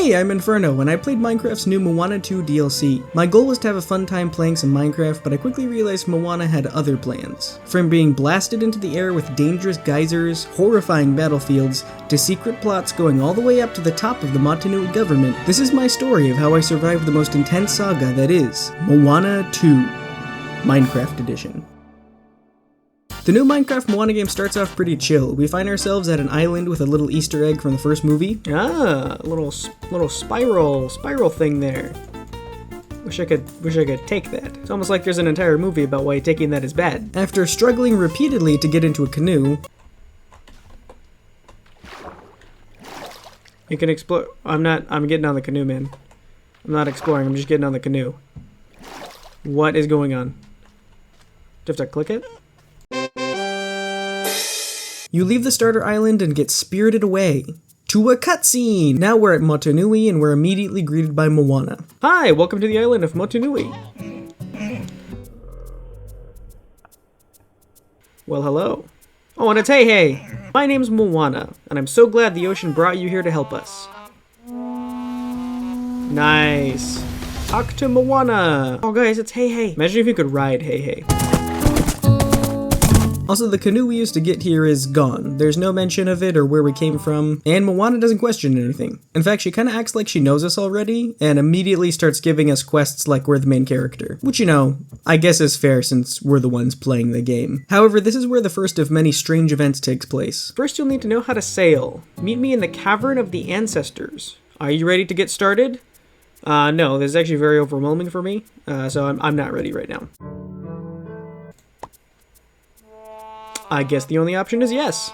Hey, I'm Inferno, and I played Minecraft's new Moana 2 DLC. My goal was to have a fun time playing some Minecraft, but I quickly realized Moana had other plans. From being blasted into the air with dangerous geysers, horrifying battlefields, to secret plots going all the way up to the top of the Motunui Government, this is my story of how I survived the most intense saga that is Moana 2, Minecraft Edition. The new Minecraft Moana game starts off pretty chill. We find ourselves at an island with a little Easter egg from the first movie. Ah, a little spiral thing there. Wish I could take that. It's almost like there's an entire movie about why taking that is bad. After struggling repeatedly to get into a canoe, you can explore. I'm getting on the canoe, man. I'm not exploring, I'm just getting on the canoe. What is going on? Do you have to click it? You leave the starter island and get spirited away to a cutscene! Now we're at Motunui and we're immediately greeted by Moana. Hi, welcome to the island of Motunui. Well, hello. Oh, and it's hey! My name's Moana, and I'm so glad the ocean brought you here to help us. Nice. Talk to Moana. Oh, guys, it's hey. Imagine if you could ride hey. Also, the canoe we used to get here is gone. There's no mention of it or where we came from, and Moana doesn't question anything. In fact, she kinda acts like she knows us already, and immediately starts giving us quests like we're the main character. Which, you know, I guess is fair since we're the ones playing the game. However, this is where the first of many strange events takes place. First, you'll need to know how to sail. Meet me in the Cavern of the Ancestors. Are you ready to get started? No, this is actually very overwhelming for me, so I'm not ready right now. I guess the only option is yes.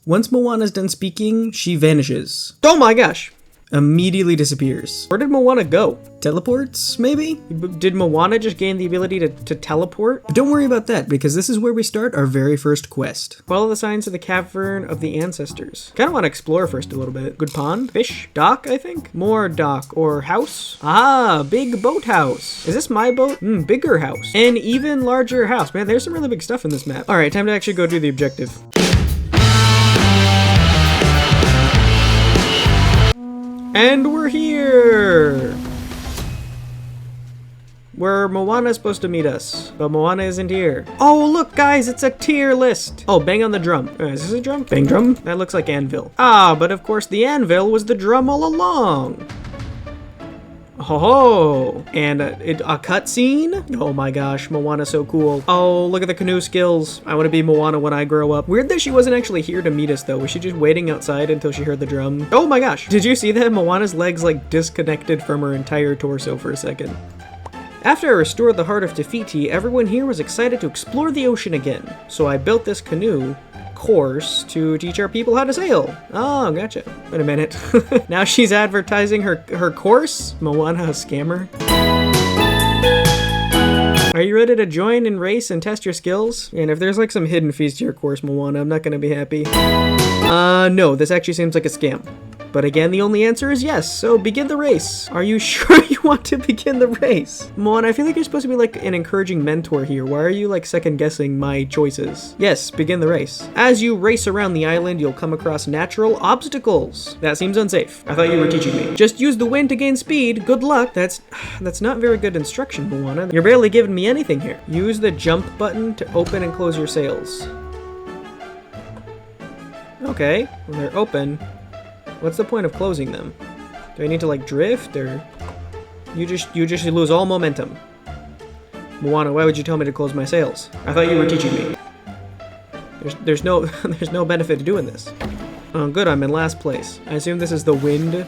Once Moana's done speaking, she vanishes. Oh my gosh! Immediately disappears. Where did Moana go? Teleports, maybe? Did Moana just gain the ability to teleport? But don't worry about that, because this is where we start our very first quest. Follow the signs of the Cavern of the Ancestors. Kinda wanna explore first a little bit. Good pond? Fish? Dock, I think? More dock. Or house? Ah, big boathouse. Is this my boat? Bigger house. An even larger house. Man, there's some really big stuff in this map. Alright, time to actually go do the objective. And we're here! Where Moana's supposed to meet us, but Moana isn't here. Oh, look, guys, it's a tier list. Oh, bang on the drum. Is this a drum? Bang drum? That looks like anvil. Ah, but of course the anvil was the drum all along. Oh, and a cutscene? Oh my gosh, Moana's so cool. Oh, look at the canoe skills. I want to be Moana when I grow up. Weird that she wasn't actually here to meet us though. Was she just waiting outside until she heard the drum? Oh my gosh, did you see that? Moana's legs like disconnected from her entire torso for a second. After I restored the Heart of Te Fiti, everyone here was excited to explore the ocean again. So I built this canoe course to teach our people how to sail. Oh, gotcha. Wait a minute. Now she's advertising her course? Moana, a scammer? Are you ready to join and race and test your skills? And if there's like some hidden fees to your course, Moana, I'm not gonna be happy. No, this actually seems like a scam. But again, the only answer is yes, so begin the race. Are you sure you want to begin the race? Moana, I feel like you're supposed to be like an encouraging mentor here. Why are you like second guessing my choices? Yes, begin the race. As you race around the island, you'll come across natural obstacles. That seems unsafe. I thought you were teaching me. Just use the wind to gain speed. Good luck. That's not very good instruction, Moana. You're barely giving me anything here. Use the jump button to open and close your sails. Okay, well, they're open. What's the point of closing them? Do I need to like drift or you just lose all momentum? Moana, why would you tell me to close my sails? I thought you were teaching me. There's no benefit to doing this. Oh good, I'm in last place. I assume this is the wind.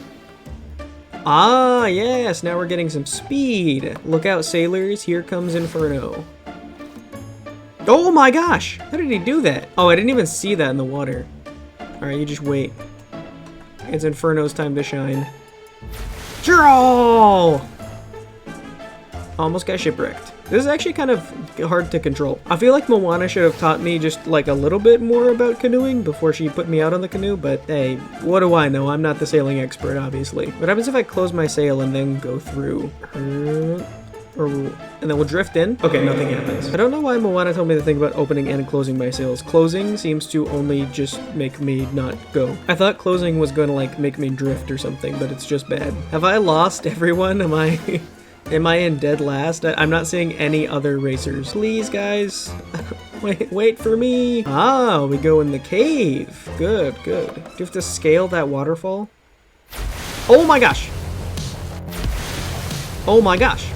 Ah yes, now we're getting some speed. Look out sailors, here comes Inferno. Oh my gosh! How did he do that? Oh, I didn't even see that in the water. Alright, you just wait. It's Inferno's time to shine. Draw! Almost got shipwrecked. This is actually kind of hard to control. I feel like Moana should have taught me just like a little bit more about canoeing before she put me out on the canoe, but hey, what do I know? I'm not the sailing expert, obviously. What happens if I close my sail and then go through? and then we'll drift in. Okay, nothing happens. I don't know why Moana told me to think about opening and closing my sails. Closing seems to only just make me not go. I thought closing was gonna like make me drift or something, but it's just bad. Have I lost everyone? Am I in dead last? I'm not seeing any other racers. Please, guys. Wait for me. Ah, we go in the cave. Good. Do you have to scale that waterfall? Oh my gosh. Oh my gosh.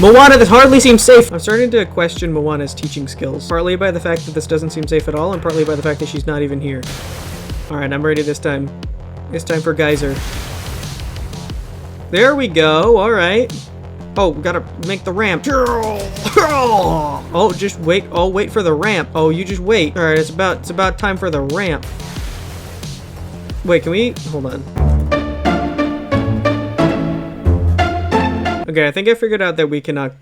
Moana, this hardly seems safe. I'm starting to question Moana's teaching skills. Partly by the fact that this doesn't seem safe at all, and partly by the fact that she's not even here. Alright, I'm ready this time. It's time for geyser. There we go, alright. Oh, we gotta make the ramp. Oh, just wait. Oh, wait for the ramp. Oh, you just wait. Alright, it's about time for the ramp. Wait, can we? Hold on. Okay, I think I figured out that we cannot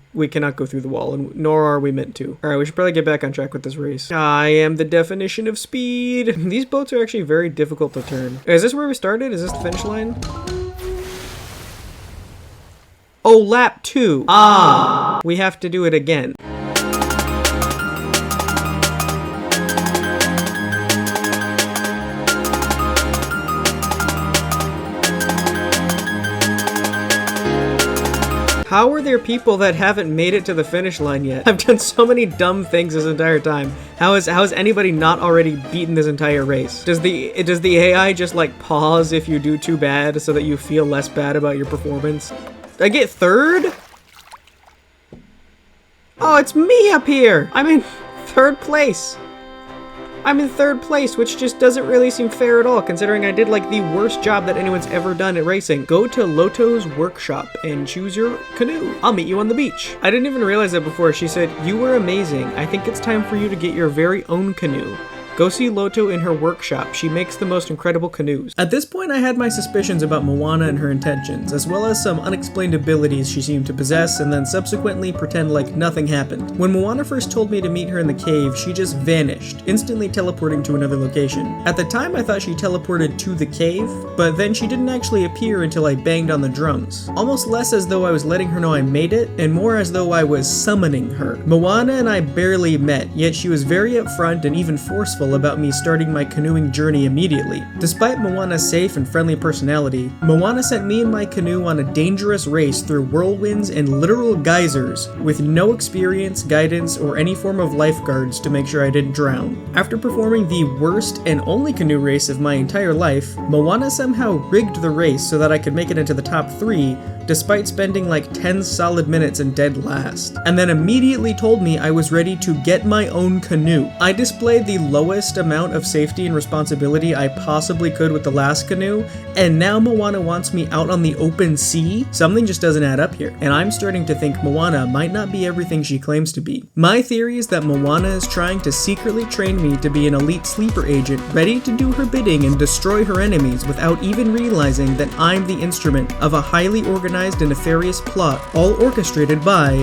go through the wall, and nor are we meant to. Alright, we should probably get back on track with this race. I am the definition of speed. These boats are actually very difficult to turn. Is this where we started? Is this the finish line? Oh, lap 2. Ah, we have to do it again. How are there people that haven't made it to the finish line yet? I've done so many dumb things this entire time. How has anybody not already beaten this entire race? Does the AI just like pause if you do too bad so that you feel less bad about your performance? Did I get 3rd? Oh, it's me up here. I'm in 3rd place. I'm in 3rd place, which just doesn't really seem fair at all, considering I did like the worst job that anyone's ever done at racing. Go to Loto's workshop and choose your canoe. I'll meet you on the beach. I didn't even realize that before. She said, "You were amazing. I think it's time for you to get your very own canoe. Go see Loto in her workshop. She makes the most incredible canoes." At this point, I had my suspicions about Moana and her intentions, as well as some unexplained abilities she seemed to possess, and then subsequently pretend like nothing happened. When Moana first told me to meet her in the cave, she just vanished, instantly teleporting to another location. At the time, I thought she teleported to the cave, but then she didn't actually appear until I banged on the drums. Almost less as though I was letting her know I made it, and more as though I was summoning her. Moana and I barely met, yet she was very upfront and even forceful about me starting my canoeing journey immediately. Despite Moana's safe and friendly personality, Moana sent me and my canoe on a dangerous race through whirlwinds and literal geysers, with no experience, guidance, or any form of lifeguards to make sure I didn't drown. After performing the worst and only canoe race of my entire life, Moana somehow rigged the race so that I could make it into the top 3, despite spending like 10 solid minutes in dead last, and then immediately told me I was ready to get my own canoe. I displayed the lowest amount of safety and responsibility I possibly could with the last canoe, and now Moana wants me out on the open sea? Something just doesn't add up here, and I'm starting to think Moana might not be everything she claims to be. My theory is that Moana is trying to secretly train me to be an elite sleeper agent, ready to do her bidding and destroy her enemies without even realizing that I'm the instrument of a highly organized and nefarious plot, all orchestrated by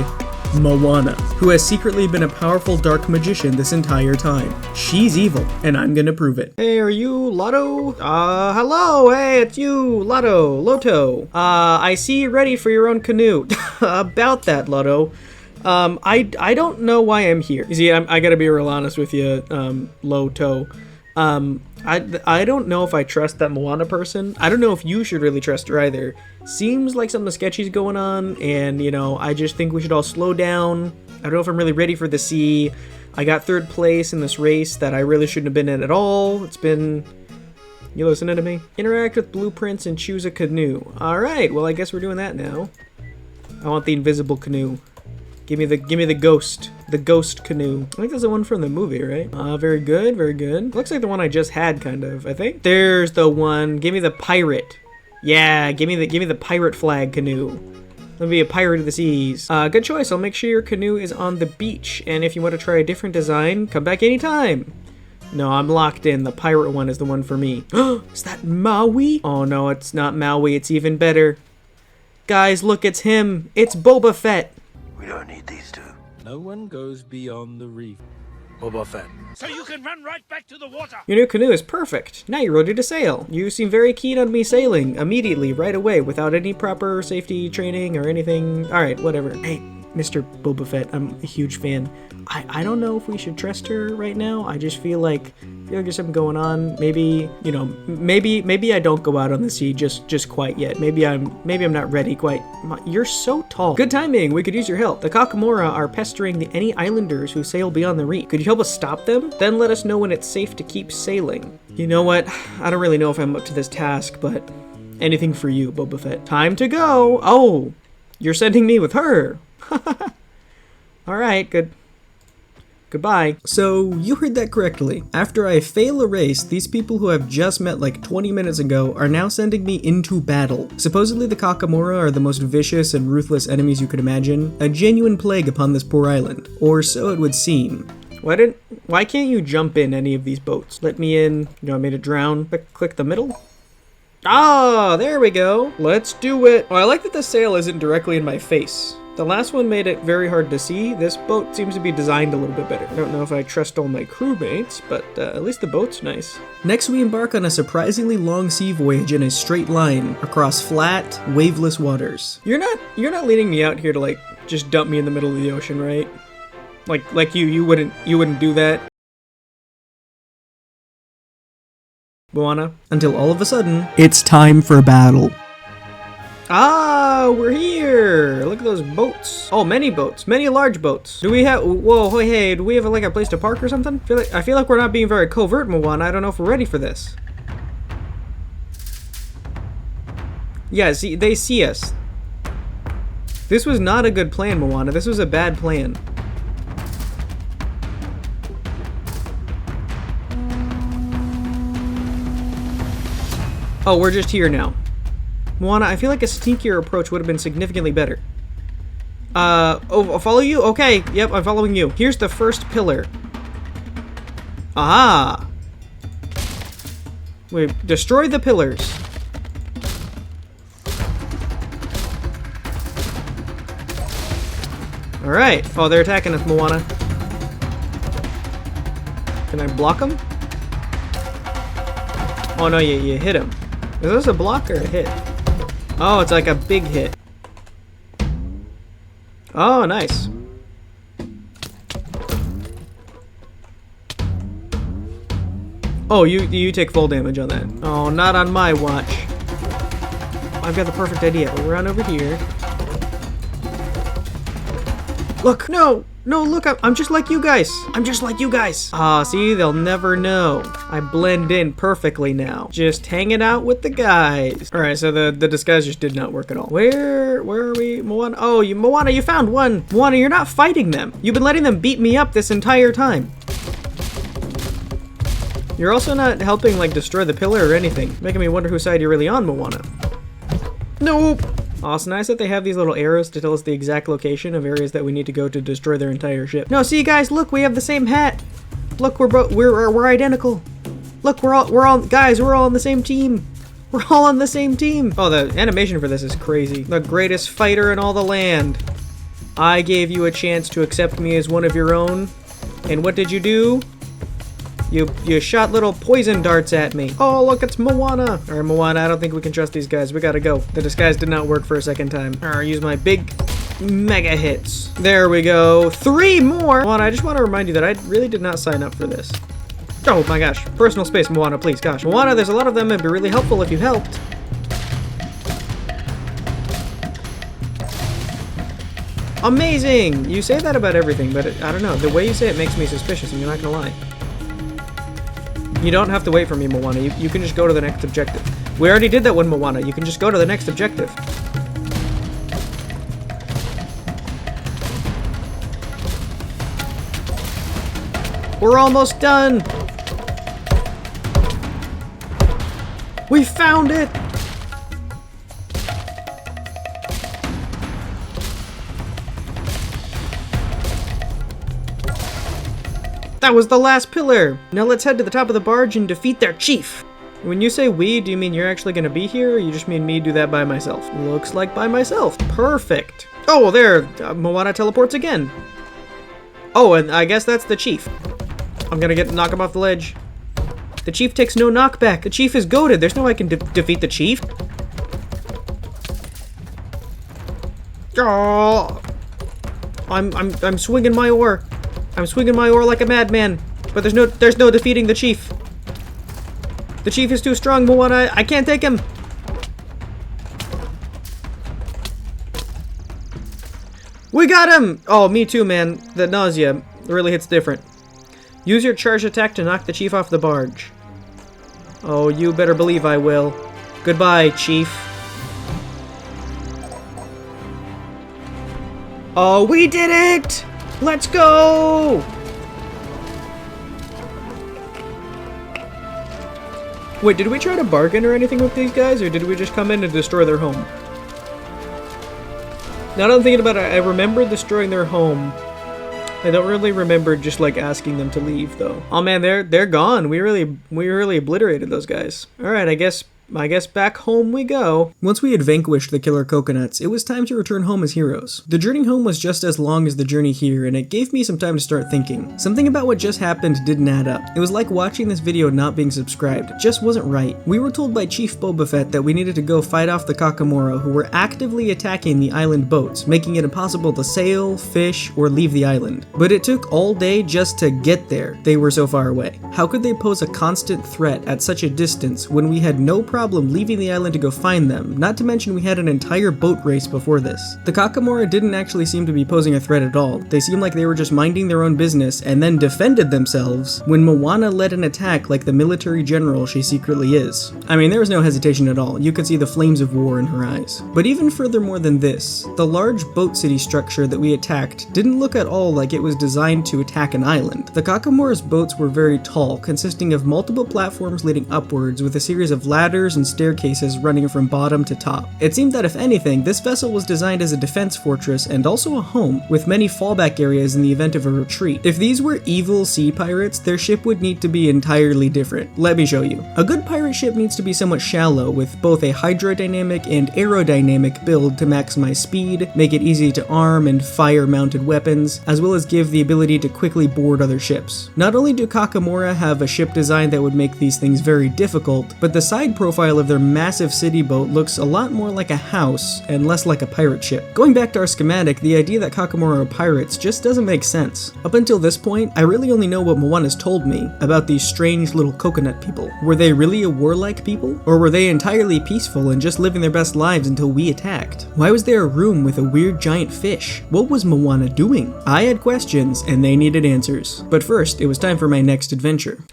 Moana, who has secretly been a powerful dark magician this entire time. She's evil, and I'm gonna prove it. Hey, are you Loto? Hello, hey, it's you, Loto. I see you're ready for your own canoe. About that, Loto. I don't know why I'm here. You see, I gotta be real honest with you, Loto. I don't know if I trust that Moana person. I don't know if you should really trust her either. Seems like something sketchy's going on, and, you know, I just think we should all slow down. I don't know if I'm really ready for the sea. I got 3rd place in this race that I really shouldn't have been in at all. It's been... You listening to me? Interact with blueprints and choose a canoe. Alright, well, I guess we're doing that now. I want the invisible canoe. Give me the ghost canoe. I think that's the one from the movie, right? Very good, very good. Looks like the one I just had, kind of, I think. There's the one. Give me the pirate. Yeah, give me the pirate flag canoe. Let me be a pirate of the seas. Good choice. I'll make sure your canoe is on the beach, and if you want to try a different design, come back anytime. No, I'm locked in. The pirate one is the one for me. Is that Maui? Oh no, it's not Maui. It's even better. Guys, look, it's him. It's Boba Fett. We don't need these two. No one goes beyond the reef. Boba Fett. So you can run right back to the water. Your new canoe is perfect. Now you're ready to sail. You seem very keen on me sailing immediately, right away, without any proper safety training or anything. All right, whatever. Hey, Mr. Boba Fett, I'm a huge fan. I don't know if we should trust her right now. I just feel like there's something going on. Maybe, you know, maybe I don't go out on the sea just quite yet. Maybe I'm not ready quite. You're so tall. Good timing. We could use your help. The kakamora are pestering any islanders who sail beyond the reef. Could you help us stop them? Then let us know when it's safe to keep sailing. You know what? I don't really know if I'm up to this task, but anything for you, Boba Fett. Time to go. Oh, you're sending me with her. All right, goodbye. So, you heard that correctly. After I fail a race, these people who I've just met like 20 minutes ago are now sending me into battle. Supposedly the kakamora are the most vicious and ruthless enemies you could imagine, a genuine plague upon this poor island. Or so it would seem. Why can't you jump in any of these boats? Let me in. You want me to drown? Click the middle? Ah, there we go. Let's do it. Oh, I like that the sail isn't directly in my face. The last one made it very hard to see. This boat seems to be designed a little bit better. I don't know if I trust all my crewmates, but at least the boat's nice. Next, we embark on a surprisingly long sea voyage in a straight line across flat, waveless waters. You're not leading me out here to like just dump me in the middle of the ocean, right? Like you wouldn't do that. Moana. Until all of a sudden, it's time for battle. Ah, we're here! Look at those boats. Oh, many boats. Many large boats. Do we have... Whoa, hey, do we have like a place to park or something? I feel like we're not being very covert, Moana. I don't know if we're ready for this. Yeah, see, they see us. This was not a good plan, Moana. This was a bad plan. Oh, we're just here now. Moana, I feel like a sneakier approach would have been significantly better. Oh, I'll follow you? Okay, yep, I'm following you. Here's the first pillar. Aha! We destroy the pillars. Alright. Oh, they're attacking us, Moana. Can I block them? Oh no, you hit him. Is this a block or a hit? Oh, it's like a big hit. Oh, nice. Oh, you take full damage on that. Oh, not on my watch. I've got the perfect idea. We'll run over here. Look, no, look, I'm just like you guys. I'm just like you guys. Ah, see, they'll never know. I blend in perfectly now. Just hanging out with the guys. All right, so the disguise just did not work at all. Where are we, Moana? Oh, Moana, you found one. Moana, you're not fighting them. You've been letting them beat me up this entire time. You're also not helping, like, destroy the pillar or anything. Making me wonder whose side you're really on, Moana. Nope. Oh, it's nice that they have these little arrows to tell us the exact location of areas that we need to go to destroy their entire ship. No, see, guys, look, we have the same hat. Look, we're identical. Look, we're all on the same team. We're all on the same team. Oh, the animation for this is crazy. The greatest fighter in all the land. I gave you a chance to accept me as one of your own, and what did you do? You shot little poison darts at me. Oh, look, it's Moana. All right, Moana, I don't think we can trust these guys. We gotta go. The disguise did not work for a second time. All right, use my big mega hits. There we go. 3 more. Moana, I just want to remind you that I really did not sign up for this. Oh my gosh. Personal space, Moana, please. Gosh. Moana, there's a lot of them. It'd be really helpful if you helped. Amazing. You say that about everything, but I don't know. The way you say it makes me suspicious, and you're not gonna lie. You don't have to wait for me, Moana. You can just go to the next objective. We already did that one, Moana. You can just go to the next objective. We're almost done. We found it. That was the last pillar! Now let's head to the top of the barge and defeat their chief! When you say we, do you mean you're actually gonna be here, or you just mean me do that by myself? Looks like by myself. Perfect! Oh, there! Moana teleports again! Oh, and I guess that's the chief. I'm gonna knock him off the ledge. The chief takes no knockback. The chief is goated. There's no way I can defeat the chief. Oh, I'm swinging my oar. I'm swinging my oar like a madman. But there's no defeating the chief. The chief is too strong, Moana. I can't take him. We got him! Oh, me too, man. The nausea really hits different. Use your charge attack to knock the chief off the barge. Oh, you better believe I will. Goodbye, chief. Oh, we did it! Let's go! Wait, did we try to bargain or anything with these guys, or did we just come in and destroy their home? Now that I'm thinking about it, I remember destroying their home. I don't really remember just like asking them to leave though. Oh man, they're gone. We really obliterated those guys. All right, I guess back home we go. Once we had vanquished the killer coconuts, it was time to return home as heroes. The journey home was just as long as the journey here, and it gave me some time to start thinking. Something about what just happened didn't add up. It was like watching this video not being subscribed. It just wasn't right. We were told by Chief Boba Fett that we needed to go fight off the kakamora, who were actively attacking the island boats, making it impossible to sail, fish, or leave the island. But it took all day just to get there. They were so far away. How could they pose a constant threat at such a distance when we had no problem leaving the island to go find them, not to mention we had an entire boat race before this. The kakamora didn't actually seem to be posing a threat at all. They seemed like they were just minding their own business and then defended themselves when Moana led an attack like the military general she secretly is. I mean, there was no hesitation at all. You could see the flames of war in her eyes. But even furthermore than this, the large boat city structure that we attacked didn't look at all like it was designed to attack an island. The kakamora's boats were very tall, consisting of multiple platforms leading upwards with a series of ladders and staircases running from bottom to top. It seemed that if anything, this vessel was designed as a defense fortress and also a home, with many fallback areas in the event of a retreat. If these were evil sea pirates, their ship would need to be entirely different. Let me show you. A good pirate ship needs to be somewhat shallow, with both a hydrodynamic and aerodynamic build to maximize speed, make it easy to arm and fire mounted weapons, as well as give the ability to quickly board other ships. Not only do kakamora have a ship design that would make these things very difficult, but the side profile of their massive city boat looks a lot more like a house and less like a pirate ship. Going back to our schematic, the idea that kakamora are pirates just doesn't make sense. Up until this point, I really only know what Moana's told me about these strange little coconut people. Were they really a warlike people? Or were they entirely peaceful and just living their best lives until we attacked? Why was there a room with a weird giant fish? What was Moana doing? I had questions and they needed answers. But first, it was time for my next adventure.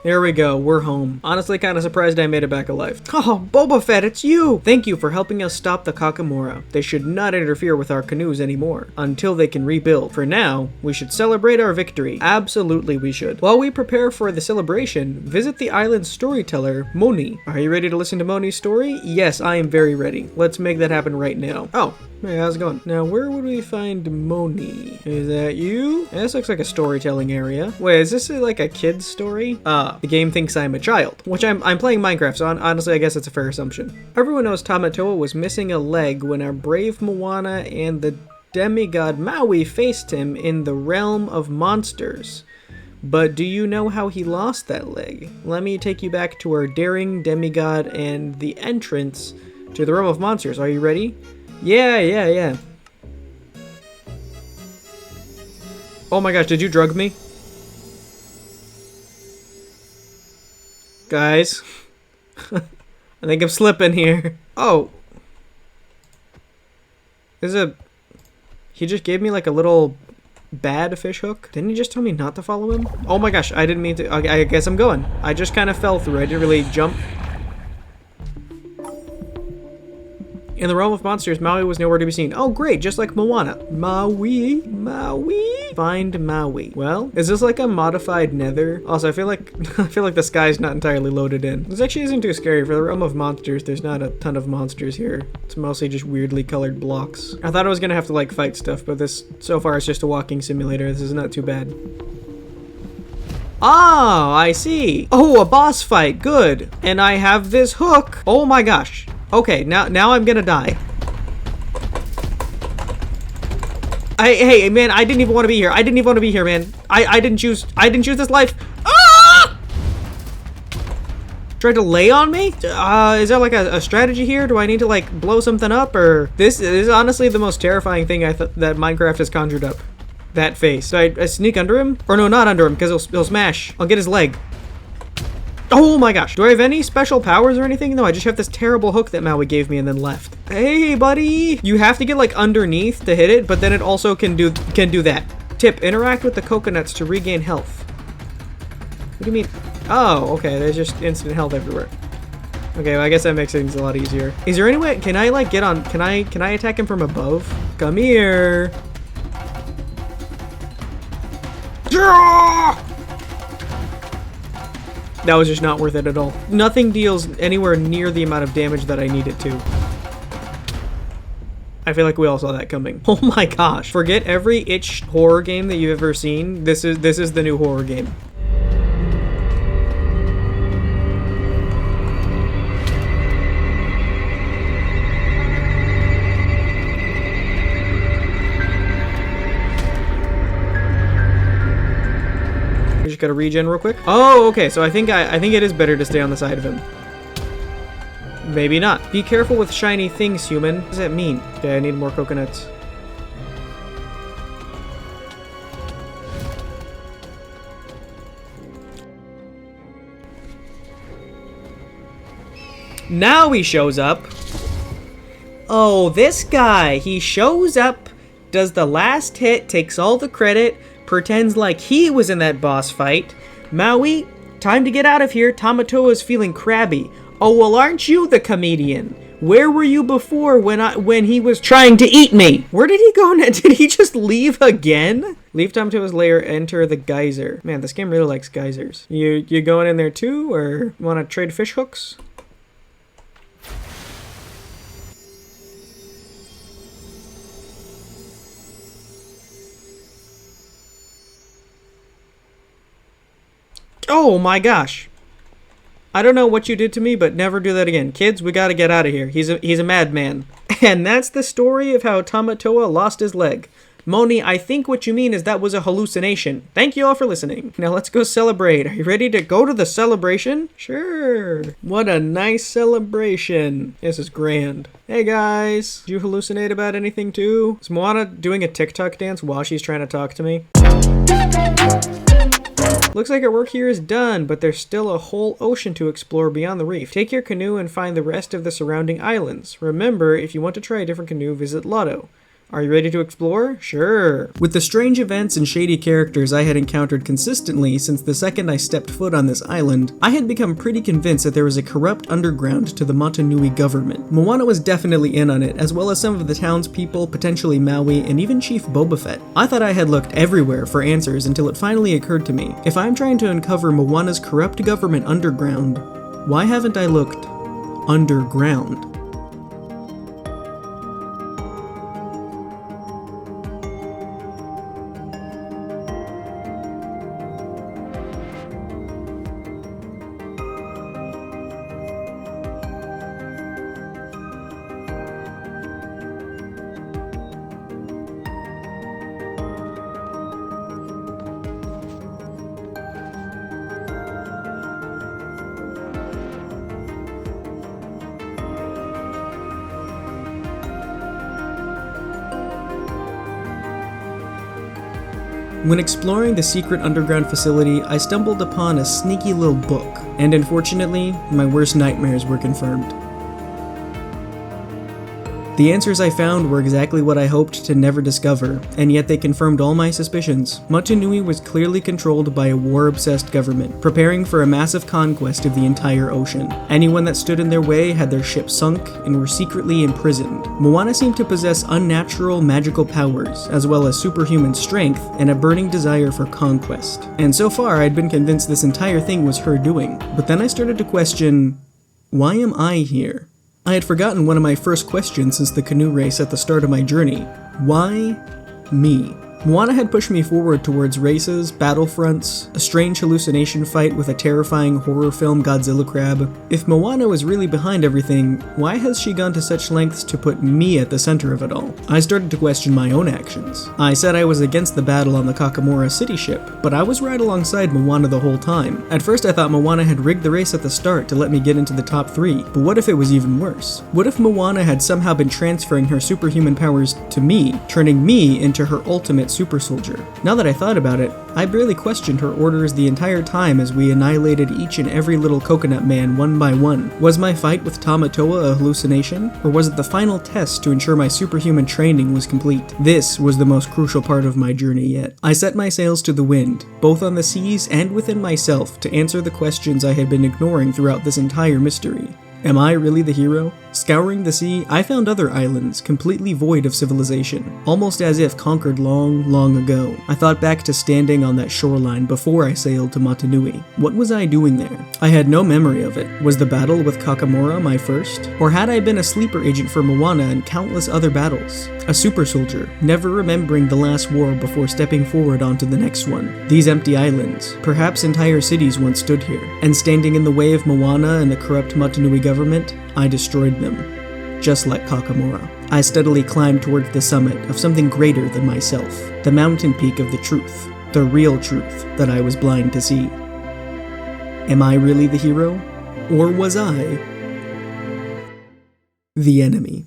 There we go, we're home. Honestly, kind of surprised I made it back alive. Oh, Boba Fett, it's you! Thank you for helping us stop the kakamora. They should not interfere with our canoes anymore, until they can rebuild. For now, we should celebrate our victory. Absolutely we should. While we prepare for the celebration, visit the island's storyteller, Moni. Are you ready to listen to Moni's story? Yes, I am very ready. Let's make that happen right now. Oh. Hey, how's it going? Now, where would we find Moni? Is that you? This looks like a storytelling area. Wait, is this like a kid's story? The game thinks I'm a child, which I'm playing Minecraft, so honestly, I guess it's a fair assumption. Everyone knows Tamatoa was missing a leg when our brave Moana and the demigod Maui faced him in the realm of monsters. But do you know how he lost that leg? Let me take you back to our daring demigod and the entrance to the realm of monsters. Are you ready? Yeah. Oh my gosh, did you drug me? Guys. I think I'm slipping here. Oh. He just gave me like a little bad fish hook. Didn't he just tell me not to follow him? Oh my gosh, I didn't mean to. Okay, I guess I'm going. I just kind of fell through. I didn't really jump. In the realm of monsters, Maui was nowhere to be seen. Oh, great, just like Moana. Maui. Find Maui. Well, is this like a modified nether? Also, I feel like the sky's not entirely loaded in. This actually isn't too scary. For the realm of monsters, there's not a ton of monsters here. It's mostly just weirdly colored blocks. I thought I was gonna have to like fight stuff, but this so far is just a walking simulator. This is not too bad. Oh, I see. Oh, a boss fight. Good. And I have this hook. Oh my gosh. Okay, now I'm gonna die. Hey, man, I didn't even want to be here. I didn't even want to be here, man. I didn't choose this life. Ah! Tried to lay on me? Is there like a strategy here? Do I need to like blow something up, or this is honestly the most terrifying thing that Minecraft has conjured up. That face. So I sneak under him? Or no, not under him, because he'll smash. I'll get his leg. Oh my gosh. Do I have any special powers or anything? No, I just have this terrible hook that Maui gave me and then left. Hey, buddy. You have to get like underneath to hit it, but then it also can do that. Tip, interact with the coconuts to regain health. What do you mean? Oh, okay. There's just instant health everywhere. Okay, well, I guess that makes things a lot easier. Is there any way, can I like get on, can I attack him from above? Come here. That was just not worth it at all. Nothing deals anywhere near the amount of damage that I need it to. I feel like we all saw that coming. Oh my gosh. Forget every itch horror game that you've ever seen. This is the new horror game. Just gotta regen real quick. Oh, okay. So I think it is better to stay on the side of him. Maybe not. Be careful with shiny things, human. What does that mean? Okay, I need more coconuts. Now he shows up. Oh, this guy. He shows up, does the last hit, takes all the credit, pretends like he was in that boss fight. Maui, time to get out of here. Tamatoa is feeling crabby. Oh, well, aren't you the comedian? Where were you before when he was trying to eat me? Where did he go now? Did he just leave again? Leave Tamatoa's lair, enter the geyser. Man, this game really likes geysers. You going in there too, or want to trade fish hooks? Oh my gosh. I don't know what you did to me, but never do that again. Kids, we gotta get out of here. He's a madman. And that's the story of how Tamatoa lost his leg. Moni, I think what you mean is that was a hallucination. Thank you all for listening. Now let's go celebrate. Are you ready to go to the celebration? Sure. What a nice celebration. This is grand. Hey guys, did you hallucinate about anything too? Is Moana doing a TikTok dance while she's trying to talk to me? Looks like our work here is done, but there's still a whole ocean to explore beyond the reef. Take your canoe and find the rest of the surrounding islands. Remember, if you want to try a different canoe, visit Loto. Are you ready to explore? Sure. With the strange events and shady characters I had encountered consistently since the second I stepped foot on this island, I had become pretty convinced that there was a corrupt underground to the Motunui Government. Moana was definitely in on it, as well as some of the townspeople, potentially Maui, and even Chief Boba Fett. I thought I had looked everywhere for answers until it finally occurred to me. If I'm trying to uncover Moana's corrupt government underground, why haven't I looked underground? When exploring the secret underground facility, I stumbled upon a sneaky little book, and unfortunately, my worst nightmares were confirmed. The answers I found were exactly what I hoped to never discover, and yet they confirmed all my suspicions. Motunui was clearly controlled by a war-obsessed government, preparing for a massive conquest of the entire ocean. Anyone that stood in their way had their ship sunk and were secretly imprisoned. Moana seemed to possess unnatural magical powers, as well as superhuman strength and a burning desire for conquest. And so far, I'd been convinced this entire thing was her doing. But then I started to question, why am I here? I had forgotten one of my first questions since the canoe race at the start of my journey. Why me? Moana had pushed me forward towards races, battlefronts, a strange hallucination fight with a terrifying horror film Godzilla crab. If Moana was really behind everything, why has she gone to such lengths to put me at the center of it all? I started to question my own actions. I said I was against the battle on the Kakamora city ship, but I was right alongside Moana the whole time. At first I thought Moana had rigged the race at the start to let me get into the top 3, but what if it was even worse? What if Moana had somehow been transferring her superhuman powers to me, turning me into her ultimate super soldier? Now that I thought about it, I barely questioned her orders the entire time as we annihilated each and every little coconut man one by one. Was my fight with Tamatoa a hallucination, or was it the final test to ensure my superhuman training was complete? This was the most crucial part of my journey yet. I set my sails to the wind, both on the seas and within myself, to answer the questions I had been ignoring throughout this entire mystery. Am I really the hero? Scouring the sea, I found other islands, completely void of civilization, almost as if conquered long, long ago. I thought back to standing on that shoreline before I sailed to Motunui. What was I doing there? I had no memory of it. Was the battle with Kakamora my first? Or had I been a sleeper agent for Moana in countless other battles? A super soldier, never remembering the last war before stepping forward onto the next one. These empty islands, perhaps entire cities once stood here, and standing in the way of Moana and the corrupt Motunui government, I destroyed them. Just like Kakamora. I steadily climbed towards the summit of something greater than myself, the mountain peak of the truth, the real truth that I was blind to see. Am I really the hero? Or was I the enemy?